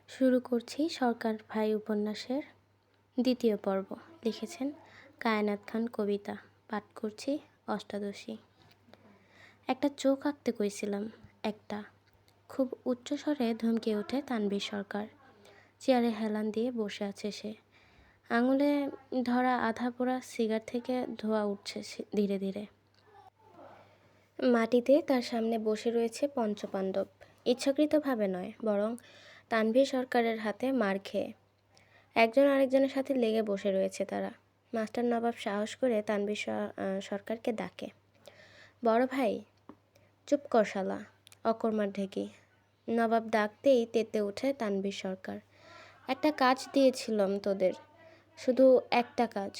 শুরু করছি সরকার ভাই উপন্যাসের দ্বিতীয় পর্ব। লিখেছেন কায়নাত খান কবিতা। পাঠ করছি অষ্টাদশী। একটা চোখ আঁকতে কইছিলাম, একটা। খুব উচ্চস্বরে ধমকে ওঠে তানভীর সরকার। চেয়ারে হেলান দিয়ে বসে আছে সে। আঙুলে ধরা আধা পোড়া সিগার থেকে ধোঁয়া উঠছে ধীরে ধীরে। মাটিতে তার সামনে বসে রয়েছে পঞ্চপাণ্ডব। ইচ্ছাকৃতভাবে নয়, বরং তানভীর সরকারের হাতে মার খেয়ে। একজন আরেকজনের সাথে লেগে বসে রয়েছে তারা। মাস্টার নবাব সাহস করে তানভীর সরকারকে ডাকে, বড় ভাই। চুপ কর শালা, অকর্মার ঢেকি। নবাব ডাকতেই তেতে ওঠে তানভীর সরকার। একটা কাজ দিয়েছিলাম তোদের, শুধু একটা কাজ।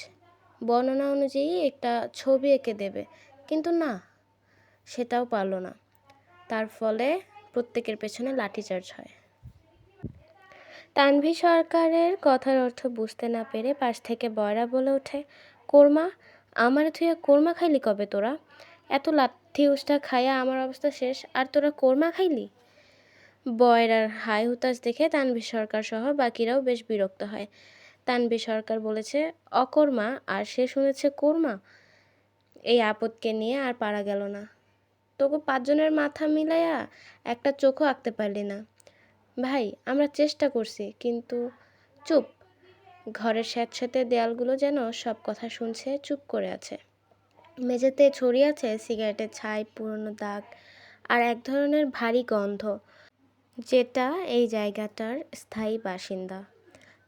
বর্ণনা অনুযায়ী একটা ছবি এঁকে দেবে, কিন্তু না, সেটাও পারলো না। তার ফলে প্রত্যেকের পেছনে লাঠিচার্জ হয়। তানভীর সরকারের কথার অর্থ বুঝতে না পেরে পাশ থেকে বয়রা বলে ওঠে, কোরমা, আমার থুয়া কোরমা খাইলি কবে তোরা? এত লাথি উষ্টা খাইয়া আমার অবস্থা শেষ, আর তোরা কোরমা খাইলি? বয়রার হাই হুতাশ দেখে তানভীর সরকার সহ বাকিরাও বেশ বিরক্ত হয়। তানভীর সরকার বলেছে অকর্মা, আর সে শুনেছে কোরমা। এই আপদকে নিয়ে আর পারা গেল না। তবু 5 জনের মাথা মিলাইয়া একটা চোখও আঁকতে পারলি না। ভাই, আমরা চেষ্টা করছি, কিন্তু চুপ। ঘরের স্যাঁতস্যাঁতে দেয়ালগুলো যেন সব কথা শুনছে, চুপ করে আছে। মেঝেতে ছড়িয়ে আছে সিগারেটের ছাই, পুরনো দাগ, আর এক ধরনের ভারী গন্ধ, যেটা এই জায়গাটার স্থায়ী বাসিন্দা।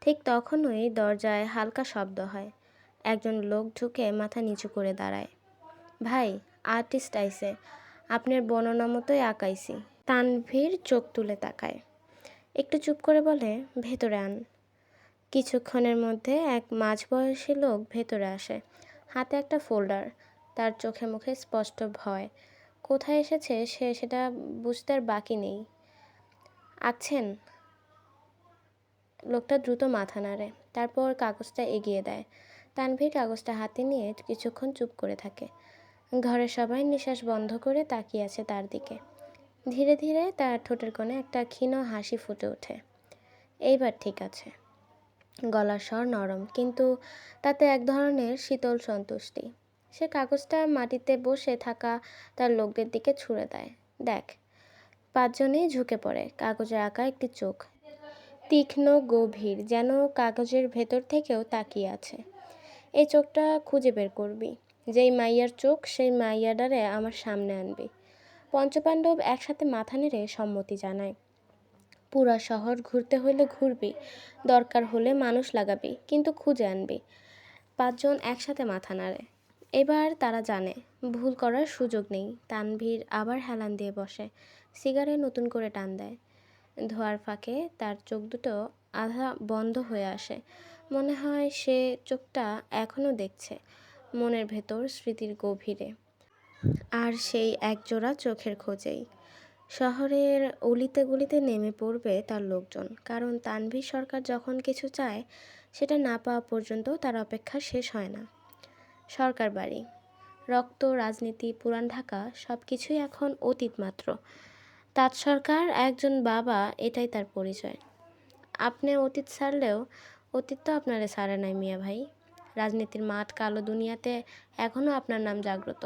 ঠিক তখনই দরজায় হালকা শব্দ হয়। একজন লোক ঢুকে মাথা নিচু করে দাঁড়ায়। ভাই, আর্টিস্ট আইছে, আপনার বর্ণনা মতোই আঁকাইছি। তানভীর চোখ তুলে তাকায়, একটু চুপ করে বলে, ভেতরে আন। কিছুক্ষণের মধ্যে এক মাঝবয়সী লোক ভেতরে আসে, হাতে একটা ফোল্ডার। তার চোখে মুখে স্পষ্ট ভয়। কোথায় এসেছে সে সেটা বুঝতে আর বাকি নেই। আঁকছেন? লোকটা দ্রুত মাথা নাড়ে, তারপর কাগজটা এগিয়ে দেয়। তানভীর কাগজটা হাতে নিয়ে কিছুক্ষণ চুপ করে থাকে। ঘরের সবাই নিঃশ্বাস বন্ধ করে তাকিয়ে আছে তার দিকে। ধীরে ধীরে তার ঠোঁটের কোণে একটা ক্ষীণ হাসি ফুটে ওঠে। এইবার ঠিক আছে। গলার স্বর নরম, কিন্তু তাতে এক ধরনের শীতল সন্তুষ্টি। সে কাগজটা মাটিতে বসে থাকা তার লোকদের দিকে ছুঁড়ে দেয়। দেখ। 5 জনেই ঝুঁকে পড়ে। কাগজে আঁকা একটি চোখ, তীক্ষ্ণ, গভীর, যেন কাগজের ভেতর থেকেও তাকিয়ে আছে। এই চোখটা খুঁজে বের করবি। যেই মাইয়ার চোখ, সেই মাইয়াডারে আমার সামনে আনবি। পঞ্চপাণ্ডব একসাথে মাথা নেড়ে সম্মতি জানায়। পুরা শহর ঘুরতে হইলে ঘুরবি, দরকার হলে মানুষ লাগাবি, কিন্তু খুঁজে আনবি। 5 জন একসাথে মাথা নাড়ে। এবার তারা জানে ভুল করার সুযোগ নেই। তানভীর আবার হেলান দিয়ে বসে, সিগারে নতুন করে টান দেয়। ধোয়ার ফাঁকে তার চোখ দুটো আধা বন্ধ হয়ে আসে। মনে হয় সে চোখটা এখনও দেখছে, মনের ভেতর স্মৃতির গভীরে। আর সেই একজোড়া চোখের খোঁজেই শহরের অলিতে গলিতে নেমে পড়বে তার লোকজন। কারণ তানভীর সরকার যখন কিছু চায়, সেটা না পাওয়া পর্যন্ত তার অপেক্ষা শেষ হয় না। সরকার বাড়ি, রক্ত, রাজনীতি, পুরান ঢাকা, সব কিছুই এখন অতীত মাত্র। তাজ সরকার একজন বাবা, এটাই তার পরিচয়। আপনি অতীত ছাড়লেও অতীত তো আপনারে ছাড়ে নাই মিয়া ভাই। রাজনীতির মাঠ, কালো দুনিয়াতে এখনও আপনার নাম জাগ্রত।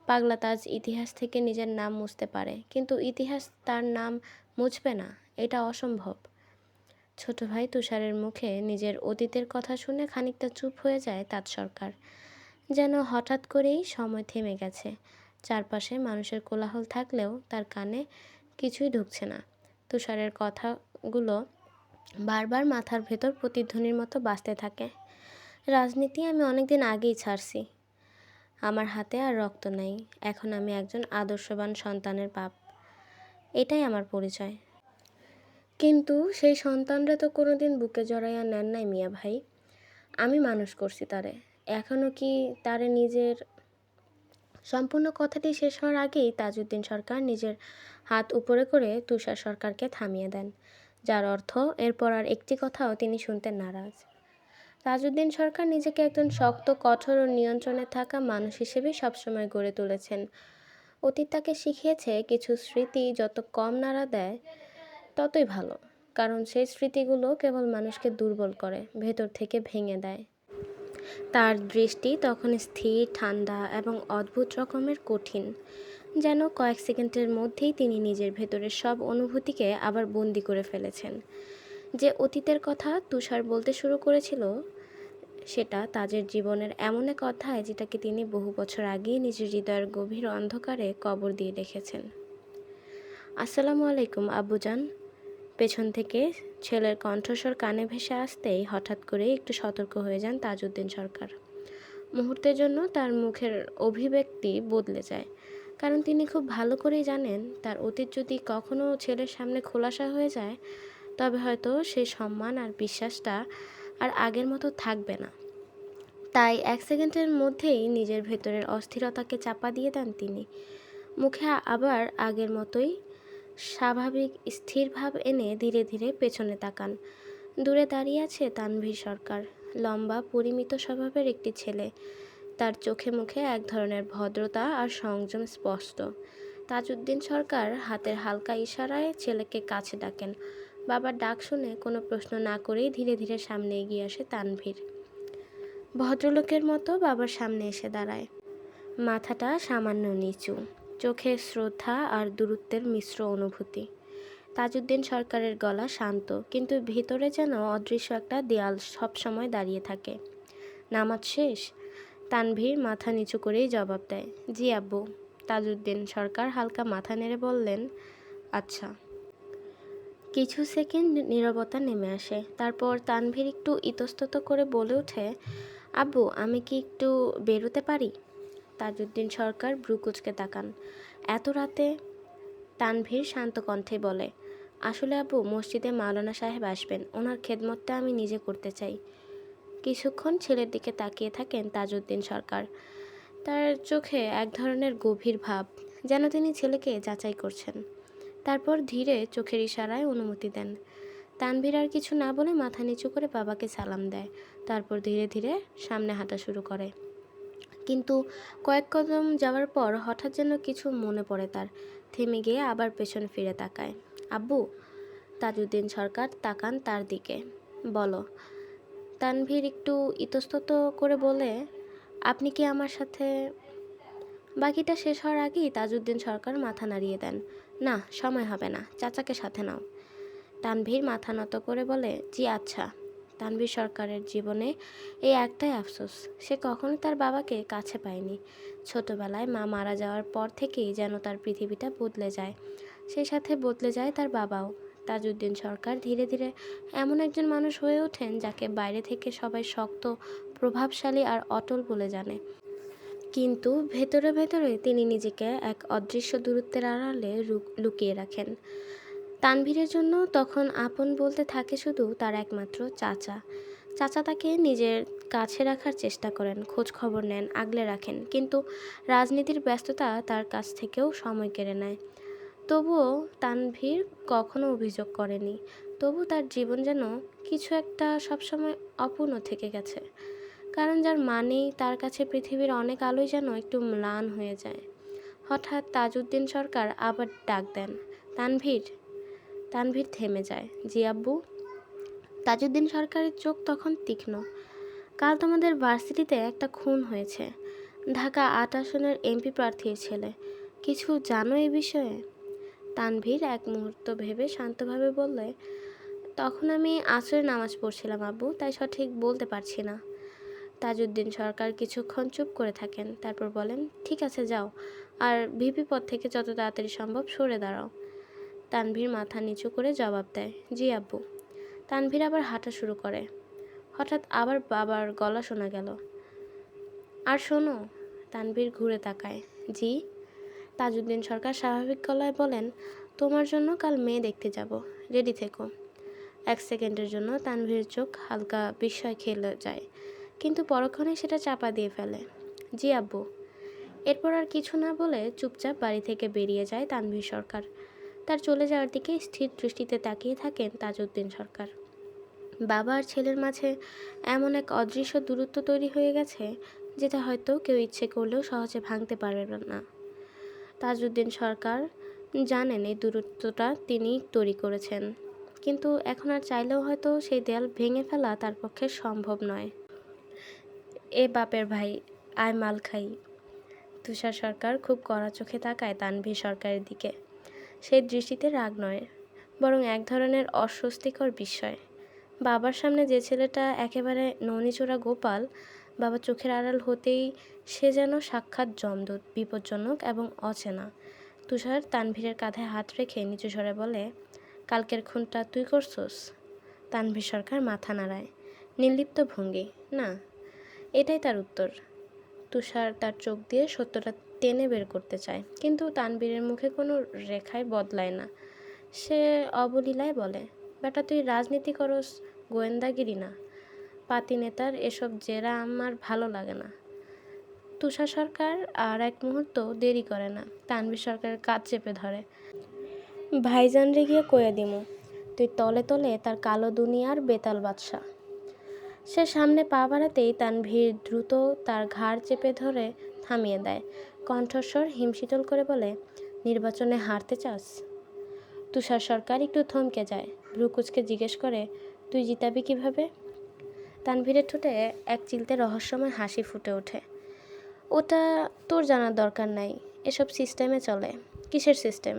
পাগলা তাজ ইতিহাস থেকে নিজের নাম মুছতে পারে, কিন্তু ইতিহাস তার নাম মুছবে না, এটা অসম্ভব। ছোট ভাই তুষারের মুখে নিজের অতীতের কথা শুনে খানিকটা চুপ হয়ে যায় তাজ সরকার। যেন হঠাৎ করেই সময় থেমে গেছে। চারপাশে মানুষের কোলাহল থাকলেও তার কানে কিছুই ঢুকছে না। তুষারের কথাগুলো বারবার মাথার ভেতর প্রতিধ্বনির মতো বাজতে থাকে। রাজনীতি আমি অনেকদিন আগেই ছাড়ছি। আমার হাতে আর রক্ত নাই। এখন আমি একজন আদর্শবান সন্তানের বাপ। এটাই আমার পরিচয়। কিন্তু সেই সন্তানরা তো কোনোদিন বুকে জড়াইয়া নেন নাই মিয়া ভাই। আমি মানুষ করছি তারে। এখনও কি তারে নিজের। সম্পূর্ণ কথাটি শেষ হওয়ার আগেই তাজউদ্দিন সরকার নিজের হাত উপরে করে তুষার সরকারকে থামিয়ে দেন, যার অর্থ এরপর আর একটি কথাও তিনি শুনতে নারাজ। তাজউদ্দিন সরকার নিজেকে একজন শক্ত, কঠোর ও নিয়ন্ত্রণে থাকা মানুষ হিসেবেই সবসময় গড়ে তুলেছেন। অতীত তাকে শিখিয়েছে কিছু স্মৃতি যত কম নাড়া দেয় ততই ভালো। কারণ সেই স্মৃতিগুলো কেবল মানুষকে দুর্বল করে, ভেতর থেকে ভেঙে দেয়। তার দৃষ্টি তখন স্থির, ঠান্ডা এবং অদ্ভুত রকমের কঠিন, যেন কয়েক সেকেন্ডের মধ্যেই তিনি নিজের ভেতরের সব অনুভূতিকে আবার বন্দি করে ফেলেছেন। যে অতীতের কথা তুষার বলতে শুরু করেছিল, সেটা তাজের জীবনের এমন এক অধ্যায় যেটাকে তিনি বহু বছর আগেই নিজের হৃদয়ের গভীর অন্ধকারে কবর দিয়ে রেখেছেন। আসসালামু আলাইকুম আব্বুজান। পেছন থেকে ছেলের কণ্ঠস্বর কানে ভেসে আসতেই হঠাৎ করে একটু সতর্ক হয়ে যান তাজউদ্দিন সরকার। মুহূর্তের জন্য তার মুখের অভিব্যক্তি বদলে যায়, কারণ তিনি খুব ভালো করেই জানেন তার অতীত যদি কখনো ছেলের সামনে খোলাসা হয়ে যায়, তবে হয়তো সেই সম্মান আর বিশ্বাসটা আর আগের মতো থাকবে না। তাই এক সেকেন্ডের মধ্যেই নিজের ভেতরের অস্থিরতাকে চাপা দিয়ে দেন তিনি। মুখে আবার আগের মতোই স্বাভাবিক স্থির ভাব এনে ধীরে ধীরে পেছনে তাকান। দূরে দাঁড়িয়ে আছে তানভীর সরকার, লম্বা পরিমিত স্বভাবের একটি ছেলে। তার চোখে মুখে এক ধরনের ভদ্রতা আর সংযম স্পষ্ট। তাজউদ্দিন সরকার হাতের হালকা ইশারায় ছেলেকে কাছে ডাকেন। বাবার ডাক শুনে কোনো প্রশ্ন না করেই ধীরে ধীরে সামনে এগিয়ে আসে তানভীর। ভদ্রলোকের মতো বাবার সামনে এসে দাঁড়ায়, মাথাটা সামান্য নিচু, চোখে শ্রদ্ধা আর দূরত্বের মিশ্র অনুভূতি। তাজউদ্দিন সরকারের গলা শান্ত, কিন্তু ভিতরে যেন অদৃশ্য একটা দেয়াল সবসময় দাঁড়িয়ে থাকে। নামাজ শেষ? তানভীর মাথা নিচু করেই জবাব দেয়, জি আব্বু। তাজউদ্দিন সরকার হালকা মাথা নেড়ে বললেন, আচ্ছা। কিছু সেকেন্ড নীরবতা নেমে আসে। তারপর তানভীর একটু ইতস্তত করে বলে ওঠে, আব্বু, আমি কি একটু বেরোতে পারি? তাজউদ্দিন সরকার ভ্রু কুঁচকে তাকান। এত রাতে? তানভীর শান্ত কণ্ঠে বলে, আসলে আব্বু, মসজিদে মাওলানা সাহেব আসবেন, ওনার খেদমতটা আমি নিজে করতে চাই। কিছুক্ষণ ছেলের দিকে তাকিয়ে থাকেন তাজউদ্দিন সরকার। তার চোখে এক ধরনের গভীর ভাব, যেন তিনি ছেলেকে যাচাই করছেন। তারপর ধীরে চোখের ইশারায় অনুমতি দেন। তানভীর আর কিছু না বলে মাথা নিচু করে বাবাকে সালাম দেয়। তারপর ধীরে ধীরে সামনে হাঁটা শুরু করে। কিন্তু কয়েক কদম যাওয়ার পর হঠাৎ যেন কিছু মনে পড়ে তার। থেমে গিয়ে আবার পেছনে ফিরে তাকায়। আব্বু। তাজউদ্দিন সরকার তাকান তার দিকে। বলো। তানভীর একটু ইতস্তত করে বলে, আপনি কি আমার সাথে? বাকিটা শেষ হওয়ার আগেই তাজউদ্দিন সরকার মাথা নাড়িয়ে দেন। না, সময় হবে না, চাচাকে সাথে নাও। তানভীর মাথা নত করে বলে, জি আচ্ছা। তানভীর সরকারের জীবনে এই একটাই আফসোস, সে কখনো তার বাবাকে কাছে পায়নি। ছোটবেলায় মা মারা যাওয়ার পর থেকেই যেন তার পৃথিবীটা বদলে যায়, সেই সাথে বদলে যায় তার বাবাও। তাজউদ্দিন সরকার ধীরে ধীরে এমন একজন মানুষ হয়ে ওঠেন যাকে বাইরে থেকে সবাই শক্ত, প্রভাবশালী আর অটল বলে জানে, কিন্তু ভেতরে ভেতরে তিনি নিজেকে এক অদৃশ্য দূরত্বের আড়ালে লুকিয়ে রাখেন। তানভীরের জন্য তখন আপন বলতে থাকে শুধু তার একমাত্র চাচা। চাচা তাকে নিজের কাছে রাখার চেষ্টা করেন, খোঁজ খবর নেন, আগলে রাখেন, কিন্তু রাজনীতির ব্যস্ততা তার কাছ থেকেও সময় কেড়ে নেয়। তবুও তানভীর কখনো অভিযোগ করেনি। তবু তার জীবন যেন কিছু একটা সবসময় অপূর্ণ থেকে গেছে, কারণ যার মানেই তার কাছে পৃথিবীর অনেক আলোই যেন একটু ম্লান হয়ে যায়। হঠাৎ তাজউদ্দিন সরকার আবার ডাক দেন, তানভীর। তানভীর থেমে যায়। জি আব্বু। তাজউদ্দিন সরকারের চোখ তখন তীক্ষ্ণ। কাল তোমাদের ভার্সিটিতে একটা খুন হয়েছে, ঢাকা ৮ আসনের এমপি প্রার্থীর ছেলে। কিছু জানো এই বিষয়ে? তানভীর এক মুহূর্ত ভেবে শান্তভাবে বললে, তখন আমি আসরের নামাজ পড়ছিলাম আব্বু, তাই সঠিক বলতে পারছি না। তাজউদ্দিন সরকার কিছুক্ষণ চুপ করে থাকেন, তারপর বলেন, ঠিক আছে, যাও, আর ভিপি পদ থেকে যত তাড়াতাড়ি সম্ভব সরে দাঁড়াও। তানভীর মাথা নিচু করে জবাব দেয়, জি আব্বু। তানভীর আবার হাঁটা শুরু করে। হঠাৎ আবার বাবার গলা শোনা গেল, আর শোনো। তানভীর ঘুরে তাকায়। জি। তাজউদ্দিন সরকার স্বাভাবিক গলায় বলেন, তোমার জন্য কাল মেয়ে দেখতে যাব, রেডি থেকো। এক সেকেন্ডের জন্য তানভীর চোখ হালকা বিস্ময় খেলে যায়, কিন্তু পরক্ষণে সেটা চাপা দিয়ে ফেলে। জি আব্বু। এরপর আর কিছু না বলে চুপচাপ বাড়ি থেকে বেরিয়ে যায় তানভীর সরকার। তার চলে যাওয়ার দিকে স্থির দৃষ্টিতে তাকিয়ে থাকেন তাজউদ্দিন সরকার। বাবা আর ছেলের মাঝে এমন এক অদৃশ্য দূরত্ব তৈরি হয়ে গেছে, যেটা হয়তো কেউ ইচ্ছে করলেও সহজে ভাঙতে পারবে না। তাজউদ্দিন সরকার জানেন এই দূরত্বটা তিনি তৈরি করেছেন, কিন্তু এখন আর চাইলেও হয়তো সেই দেয়াল ভেঙে ফেলা তার পক্ষে সম্ভব নয়। এ বাপের ভাই, আয় মাল খাই। তুষার সরকার খুব কড়া চোখে তাকায় তানভীর সরকারের দিকে। সেই দৃষ্টিতে রাগ নয়, বরং এক ধরনের অস্বস্তিকর বিস্ময়। বাবার সামনে যে ছেলেটা একেবারে ননিচোরা গোপাল, বাবা চোখের আড়াল হতেই সে যেন সাক্ষাৎ যমদূত, বিপজ্জনক এবং অচেনা। তুষার তানভীরের কাঁধে হাত রেখে নিচু স্বরে বলে, কালকের খুনটা তুই করছস? তানভীর সরকার মাথা নাড়ায়, নির্লিপ্ত ভঙ্গি। না, এটাই তার উত্তর। তুষার তার চোখ দিয়ে সত্যটা টেনে বের করতে চায়, কিন্তু তানভীরের মুখে কোনো রেখাই বদলায় না। সে অবলীলায় বলে, বেটা তুই রাজনীতি করস, গোয়েন্দাগিরি না। পাতি নেতার এসব জেরা আমার ভালো লাগে না। তুষার সরকার আর এক মুহূর্ত দেরি করে না, তানভীর সরকারের কাজ চেপে ধরে। ভাইজান রে গিয়ে কয়ে দিমু, তুই তলে তলে তার কালো দুনিয়ার বেতাল বাদশা। সে সামনে পা বাড়াতেই তানভীর দ্রুত তার ঘাড় চেপে ধরে থামিয়ে দেয়। কণ্ঠস্বর হিমশীতল করে বলে, নির্বাচনে হারতে চাস? তুষার সরকার একটু থমকে যায়, ভ্রুকুচকে জিজ্ঞেস করে, তুই জিতাবি কিভাবে? তানভীরের ঠোঁটে এক চিলতে রহস্যময় হাসি ফুটে ওঠে। ওটা তোর জানার দরকার নাই, এসব সিস্টেমে চলে। কিসের সিস্টেম?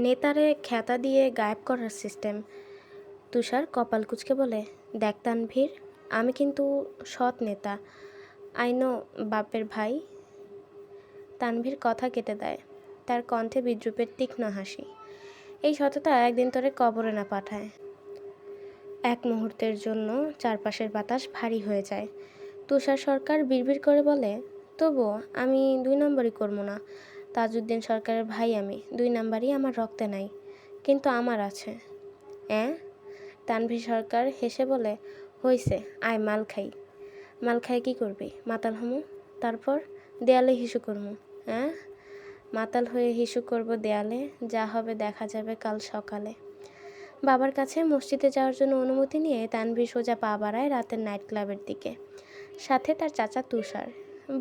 নেতারে খ্যাতা দিয়ে গায়েব করার সিস্টেম। তুষার কপাল কুঁচকে বলে, দেখ তানভীর, আমি কিন্তু সৎ নেতা। আইনো বাপের ভাই। তানভীর কথা কেটে দেয়, তার কণ্ঠে বিদ্রুপের তীক্ষ্ণ হাসি। এই সততা একদিন তোরে কবরে না পাঠায়। এক মুহূর্তের জন্য চারপাশের বাতাস ভারী হয়ে যায়। তুষার সরকার বিড়বিড় করে বলে, তবুও আমি 2 নম্বরই করবো না। তাজউদ্দিন সরকারের ভাই আমি, 2 নাম্বারই আমার রক্তে নাই, কিন্তু আমার আছে। তানভীর সরকার হেসে বলে, হইছে, আয় মাল খাই। মাল খাই কি করবি? মাতাল হমু, তারপর দেয়ালে হিসু করমু। মাতাল হয়ে হিসু করব দেয়ালে, যা হবে দেখা যাবে কাল সকালে। বাবার কাছে মসজিদে যাওয়ার জন্য অনুমতি নিয়ে তানভীর সোজা পা বাড়ায় রাতের নাইট ক্লাবের দিকে। সাথে তার চাচা তুষার।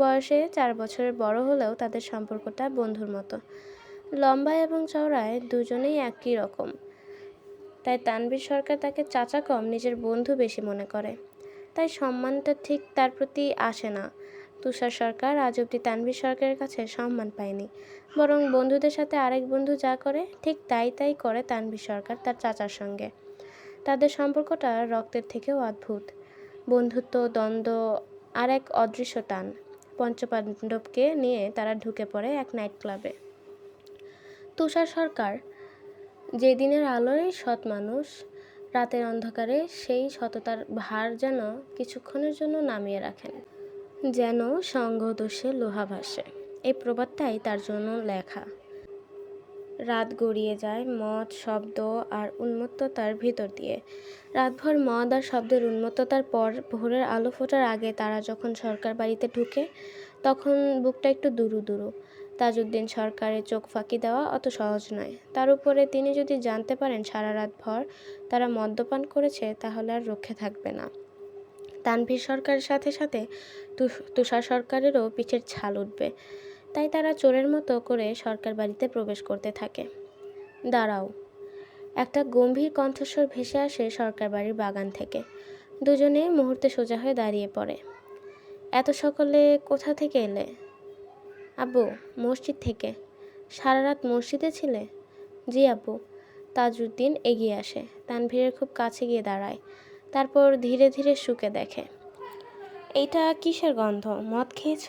বয়সে 4 বছরের বড় হলেও তাদের সম্পর্কটা বন্ধুর মতো। লম্বা এবং চওড়ায় দুজনেই একই রকম, তাই তানভীর সরকার তাকে চাচা কম, নিজের বন্ধু বেশি মনে করে। তাই সম্মানটা ঠিক তার প্রতি আসে না। তুষার সরকার আজ অবধি তানভীর সরকারের কাছে সম্মান পায়নি, বরং বন্ধুদের সাথে আরেক বন্ধু যা করে ঠিক তাই করে তানভীর সরকার তার চাচার সঙ্গে। তাদের সম্পর্কটা রক্তের থেকেও অদ্ভুত। বন্ধুত্ব, দ্বন্দ্ব আর এক অদৃশ্য টান। পঞ্চপাণ্ডবকে নিয়ে তারা ঢুকে পড়ে এক নাইট ক্লাবে। তুষার সরকার যে দিনের আলোয় সৎ মানুষ, রাতের অন্ধকারে সেই সততার ভার যেন কিছুক্ষণের জন্য নামিয়ে রাখেন, যেন সঙ্গদোষে লোহা ভাসে। এই প্রবাদটাই তার জন্য লেখা। রাত গড়িয়ে যায় মদ, শব্দ আর উন্মত্ততার ভিতর দিয়ে। রাতভর মদ আর শব্দের উন্মত্ততার পর ভোরের আলো ফোটার আগে তারা যখন সরকার বাড়িতে ঢুকে, তখন বুকটা একটু দুরু দুরু। তাজউদ্দিন সরকারের চোখ ফাঁকি দেওয়া অত সহজ নয়। তার উপরে তিনি যদি জানতে পারেন সারা রাত ভর তারা মদ্যপান করেছে, তাহলে আর রক্ষে থাকবে না। তানভীর সরকারের সাথে সাথে তুষার সরকারেরও পিঠের ছাল উঠবে। তাই তারা চোরের মতো করে সরকার বাড়িতে প্রবেশ করতে থাকে। দাঁড়াও, একটা গম্ভীর কণ্ঠস্বর ভেসে আসে সরকার বাড়ির বাগান থেকে। দুজনে মুহূর্তে সোজা হয়ে দাঁড়িয়ে পড়ে। এত সকালে কোথা থেকে এলে? আব্বু, মসজিদ থেকে। সারা রাত মসজিদে ছিলে? জি আব্বু। তাজউদ্দিন এগিয়ে আসে, তানভীরের খুব কাছে গিয়ে দাঁড়ায়, তারপর ধীরে ধীরে শুকে দেখে। এইটা কিসের গন্ধ? মদ খেয়েছ?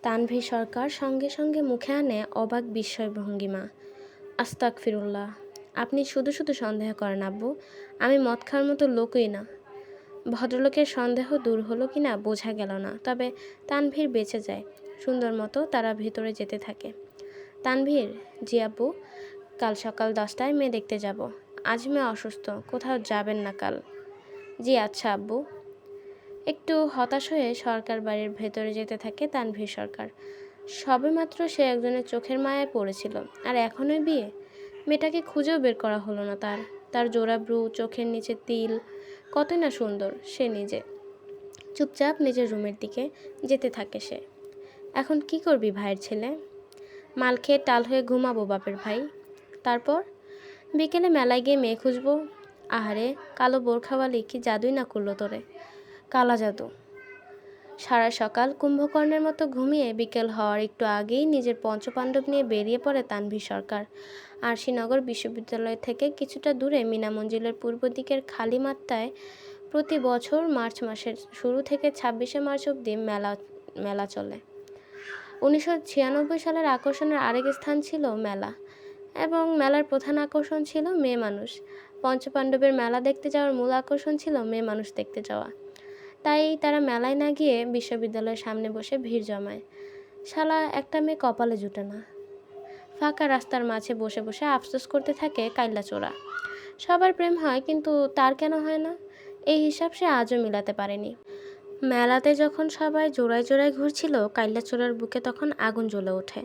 তানভীর সরকার সঙ্গে সঙ্গে মুখে আনে অবাক বিস্ময় ভঙ্গিমা। আস্তাগফিরুল্লাহ, আপনি শুধু শুধু সন্দেহ করেন আব্বু, আমি মদ খাওয়ার মতো লোকই না। ভদ্রলোকের সন্দেহ দূর হলো কি না বোঝা গেল না, তবে তানভীর বেঁচে যায়। সুন্দর মতো তারা ভেতরে যেতে থাকে। তানভীর, জি আব্বু, কাল সকাল 10টায় মেয়ে দেখতে যাব। আজ মেয়ে অসুস্থ, কোথাও যাবেন না কাল। জি আচ্ছা আব্বু। একটু হতাশ হয়ে সরকার বাড়ির ভেতরে যেতে থাকে তানভীর সরকার। সবেমাত্র সে একজনের চোখের মায়ায় পড়েছিল, আর এখনই বিয়ে? মেয়েটাকে খুঁজেও বের করা হলো না তার। তার জোড়া ব্রু, চোখের নিচে তিল, কতই না সুন্দর সে নিজে। চুপচাপ নিজের রুমের দিকে যেতে থাকে সে। এখন কি করবি ভাইয়ের ছেলে? মাল খেয়ে টাল হয়ে ঘুমাবো বাপের ভাই। তারপর বিকেলে মেলায় গিয়ে মেয়ে খুঁজবো। আহারে, কালো বোরখাওয়ালি কি জাদুই না করলো তোরে। কালা জাদু। সারা সকাল কুম্ভকর্ণের মতো ঘুমিয়ে বিকেল হওয়ার একটু আগেই নিজের পঞ্চপাণ্ডব নিয়ে বেরিয়ে পড়ে তানভীর সরকার। আরশিনগর বিশ্ববিদ্যালয় থেকে কিছুটা দূরে মিনা মঞ্জিলের পূর্ব দিকের খালি মাঠটায় প্রতি বছর মার্চ মাসের শুরু থেকে ২৬শে মার্চ অবধি মেলা চলে। ১৯৯৬ সালের আকর্ষণের আরেক স্থান ছিল মেলা, এবং মেলার প্রধান আকর্ষণ ছিল মেয়ে মানুষ। পঞ্চপাণ্ডবের মেলা দেখতে যাওয়ার মূল আকর্ষণ ছিল মেয়ে মানুষ দেখতে যাওয়া। তাই তারা মেলায় না গিয়ে বিশ্ববিদ্যালয়ের সামনে বসে ভিড় জমায়। শালা একটা মেয়ে কপালে জুটে না। ফাঁকা রাস্তার মাঝে বসে বসে আফসোস করতে থাকে কাইল্লাচোরা। সবার প্রেম হয়, কিন্তু তার কেন হয় না? এই হিসাব সে আজও মিলাতে পারেনি। মেলাতে যখন সবাই জোড়ায় জোড়ায় ঘুরছিল, কাইল্লাচোরার বুকে তখন আগুন জ্বলে ওঠে।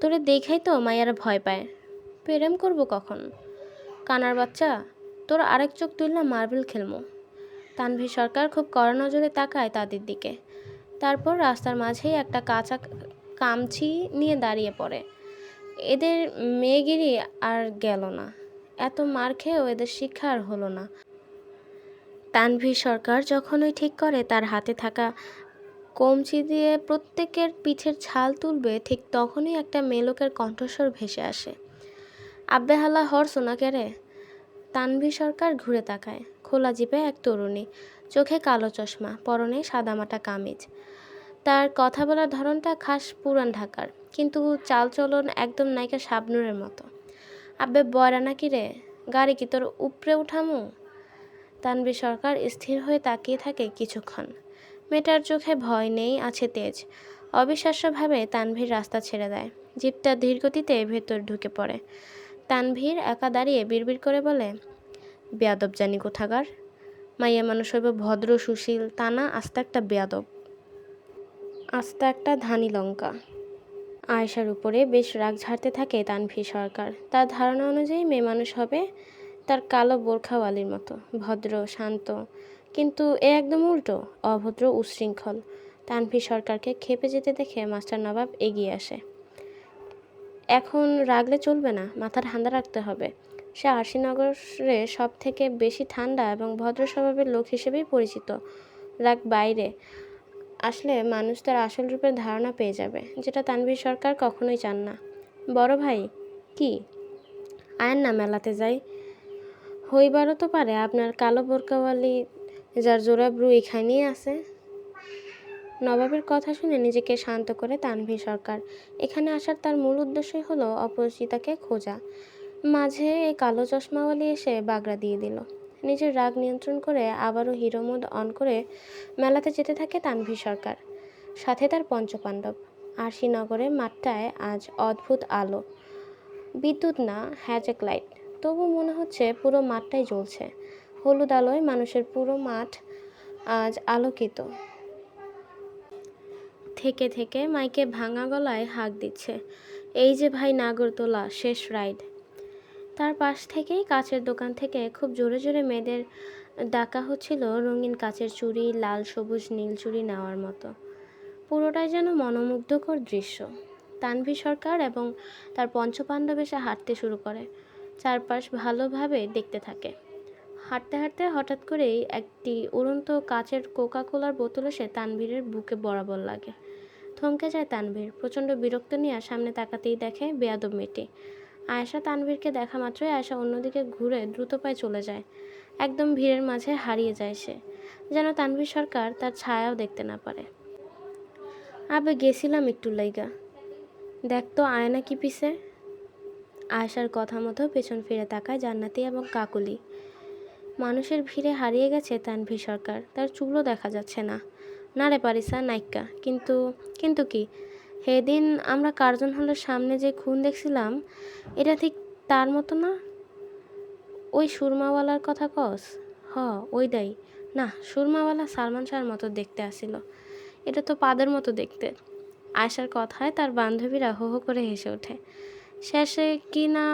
তোরে দেখাই তো মাইয়ারা ভয় পায়। প্রেম করবো কখন? কানার বাচ্চা, তোর আরেক চোখ তুললাম মার্বেল খেলমো। তানভীর সরকার খুব কড়া নজরে তাকায় তাদের দিকে। তারপর রাস্তার মাঝেই একটা কাঁচা কামচি নিয়ে দাঁড়িয়ে পড়ে। এদের মেয়েগিরি আর গেল না। এত মার খেয়েও এদের শিক্ষা আর হলো না। তানভীর সরকার যখনই ঠিক করে তার হাতে থাকা কমচি দিয়ে প্রত্যেকের পিঠের ছাল তুলবে, ঠিক তখনই একটা মেয়েলোকের কণ্ঠস্বর ভেসে আসে। আব্বে হালা হরসো না কেরে? তানভীর সরকার ঘুরে তাকায়। খোলা জিপে এক তরুণী, চোখে কালো চশমা, পরনে সাদামাটা কামিজ। তার কথা বলার ধরনটা খাস পুরান ঢাকার, কিন্তু চালচলন একদম নায়িকা শাবনূরের মতো। আব্বে বয়রা নাকি রে? গাড়ি কি তোর উপরে উঠামু? তানভীর সরকার স্থির হয়ে তাকিয়ে থাকে কিছুক্ষণ। মেয়েটার চোখে ভয় নেই, আছে তেজ। অবিশ্বাস্যভাবে তানভীর রাস্তা ছেড়ে দেয়। জিপটা ধীরগতিতে ভেতর ঢুকে পড়ে। তানভীর একা দাঁড়িয়ে বিড়বিড় করে বলে, বেয়াদব জানি কোথাকার। মাইয়া মানুষ হইব ভদ্র সুশীল, তা না, আস্তে একটা বেয়াদব, আস্তে একটা ধানি লঙ্কা। আয়েশার উপরে বেশ রাগ ঝাড়তে থাকে তানভীর সরকার। তার ধারণা অনুযায়ী মেয়ে মানুষ হবে তার কালো বোরখাওয়ালির মতো, ভদ্র শান্ত, কিন্তু এ একদম উল্টো, অভদ্র উচ্ছৃঙ্খল। তানভীর সরকারকে খেপে যেতে দেখে মাস্টার নবাব এগিয়ে আসে। এখন রাগলে চলবে না, মাথা ঠান্ডা রাখতে হবে। সে আরশিনগরে সব থেকে বেশি ঠান্ডা এবং ভদ্র স্বভাবের লোক হিসেবেই পরিচিত। রাগ বাইরে আসলে মানুষ তার আসল রূপের ধারণা পেয়ে যাবে, যেটা তানভীর সরকার কখনোই চান না। বড় ভাই, কি আয়েন না মেলাতে যাই? হইবারও তো পারে আপনার কালো বোরকাওয়ালি যার জোড়া ব্রু এখানেই আছে। নবাবের কথা শুনে নিজেকে শান্ত করে তানভীর সরকার। এখানে আসার তার মূল উদ্দেশ্যই হলো অপরিচিতাকে খোঁজা। মাঝে এই কালো চশমাওয়ালি এসে বাগড়া দিয়ে দিল। নিজের রাগ নিয়ন্ত্রণ করে আবারও হিরো মোড অন করে মেলাতে যেতে থাকে তানভীর সরকার, সাথে তার পঞ্চপাণ্ডব। আরশিনগরে মাঠটায় আজ অদ্ভুত আলো। বিদ্যুৎ না, হ্যাজাক লাইট। তবু মনে হচ্ছে পুরো মাঠটাই জ্বলছে। হলুদ আলোয় মানুষের পুরো মাঠ আজ আলোকিত। থেকে থেকে মাইকে ভাঙা গলায় হাঁক দিচ্ছে, এই যে ভাই নাগরদোলা, শেষ রাইড। তার পাশ থেকেই কাচের দোকান থেকে খুব জোরে জোরে মেয়েদের ডাকা হচ্ছিল রঙিন কাচের চুড়ি, লাল সবুজ নীল চুড়ি নেওয়ার মতো। পুরোটাই যেন মনোমুগ্ধকর দৃশ্য। তানভীর সরকার এবং তার পঞ্চপাণ্ডব এসে হাঁটতে শুরু করে। চারপাশ ভালোভাবে দেখতে থাকে। হাঁটতে হাঁটতে হঠাৎ করেই একটি উড়ন্ত কাচের কোকা কোলার বোতল এসে তানভীরের বুকে বরাবর লাগে। থমকে যায় তানভীর। প্রচণ্ড বিরক্ত নিয়ে সামনে তাকাতেই দেখে বেয়াদব মেয়েটি। আয়েশা তানভীরকে দেখা মাত্রই আয়েশা অন্যদিকে ঘুরে দ্রুত পায়ে চলে যায়। একদম ভিড়ের মাঝে হারিয়ে যায় সে, যেন তানভীর সরকার তার ছায়াও দেখতে না পারে। আবে গেছিলাম একটু লাইগা, দেখ তো আয়না কি পিছে। আয়েশার কথা মতো পেছন ফিরে তাকায় জান্নাতি এবং কাকুলি। মানুষের ভিড়ে হারিয়ে গেছে তানভীর সরকার। তার চুলও দেখা যাচ্ছে না। না রে পারিসা নাইক্কা, কিন্তু কিন্তু কি? সেদিন আমরা কার্জন হলের সামনে যে খুন দেখছিলাম, এটা ঠিক তার মতো না? ওই সুরমাওয়ালার কথা কস? হ, ওইটাই। না, সুরমাওয়ালা সালমান শাহর মতো দেখতে আসিল। এটা তো পাদের মতো দেখতে। আয়েশার কথায় তার বান্ধবীরা হো হো করে হেসে ওঠে। শেষে কি না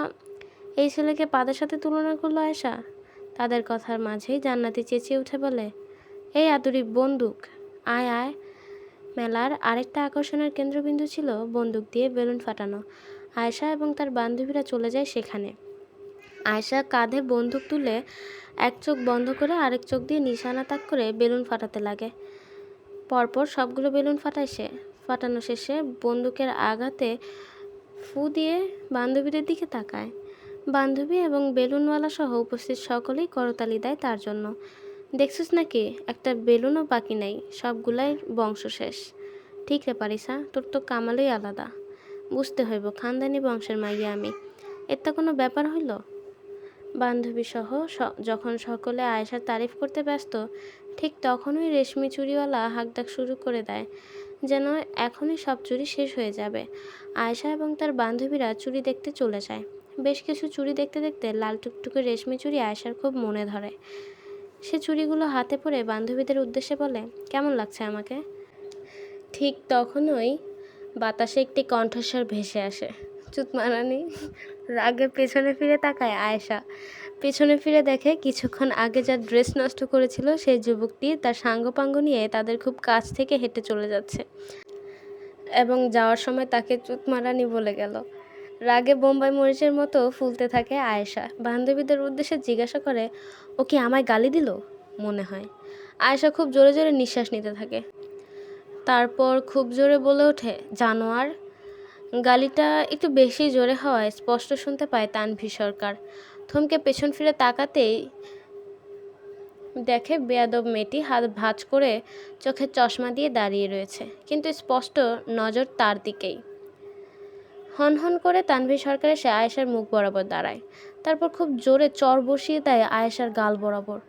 এই ছেলেকে পাদের সাথে তুলনা করলো আয়েশা। তাদের কথার মাঝেই জান্নাতি চেঁচিয়ে উঠে বলে, এই আদুরি বন্দুক, আয় আয়। মেলার আরেকটা আকর্ষণের কেন্দ্রবিন্দু ছিল বন্দুক দিয়ে বেলুন ফাটানো। আয়েশা এবং তার বান্ধবীরা চলে যায় সেখানে। আয়েশা কাঁধে বন্দুক তুলে এক চোখ বন্ধ করে আরেক চোখ দিয়ে নিশানা তাক করে বেলুন ফাটাতে লাগে। পরপর সবগুলো বেলুন ফাটায় সে। ফাটানো শেষে বন্দুকের আঘাতে ফু দিয়ে বান্ধবীদের দিকে তাকায়। বান্ধবী এবং বেলুনওয়ালা সহ উপস্থিত সকলেই করতালি দেয় তার জন্য। দেখছিস নাকি, একটা বেলুনও বাকি নাই, সবগুলাই বংশ শেষ। ঠিক রে পারিসা, তোর তো কামালই আলাদা। বুঝতে হইব, খানদানি বংশের মাইয়া আমি, এর তো কোনো ব্যাপার হইল। বান্ধবী সহ যখন সকলে আয়েশার তারিফ করতে ব্যস্ত, ঠিক তখনই রেশমি চুড়িওয়ালা হাঁকডাক শুরু করে দেয়, যেন এখনই সব চুড়ি শেষ হয়ে যাবে। আয়েশা এবং তার বান্ধবীরা চুড়ি দেখতে চলে যায়। বেশ কিছু চুড়ি দেখতে দেখতে লাল টুকটুকে রেশমি চুড়ি আয়েশার খুব মনে ধরে। সে চুড়িগুলো হাতে পরে বান্ধবীদের উদ্দেশ্যে বলে, কেমন লাগছে আমাকে? ঠিক তখনই বাতাসে একটি কণ্ঠস্বর ভেসে আসে, চুতমারানি। রাগে পেছনে ফিরে তাকায় আয়েশা। পেছনে ফিরে দেখে কিছুক্ষণ আগে যার ড্রেস নষ্ট করেছিল সেই যুবকটি তার সাঙ্গপাঙ্গ নিয়ে তাদের খুব কাছ থেকে হেঁটে চলে যাচ্ছে এবং যাওয়ার সময় তাকে চুতমারানি বলে গেল। রাগে বোম্বাই মরিচের মতো ফুলতে থাকে আয়েশা। বান্ধবীদের উদ্দেশ্যে জিজ্ঞাসা করে, ও কি আমায় গালি দিল মনে হয়? আয়েশা খুব জোরে জোরে নিঃশ্বাস নিতে থাকে। তারপর খুব জোরে বলে ওঠে, জানোয়ার। গালিটা একটু বেশি জোরে হওয়ায় স্পষ্ট শুনতে পায় তানভীর সরকার। থমকে পেছন ফিরে তাকাতেই দেখে বেয়াদব মেয়েটি হাত ভাঁজ করে চোখে চশমা দিয়ে দাঁড়িয়ে রয়েছে, কিন্তু স্পষ্ট নজর তার দিকেই। হনহন করে তানভীর সরকার এসে আয়েশার মুখ বরাবর দাঁড়ায়। তারপর খুব জোরে চর বসিয়ে দেয় আয়েশার গাল বরাবর।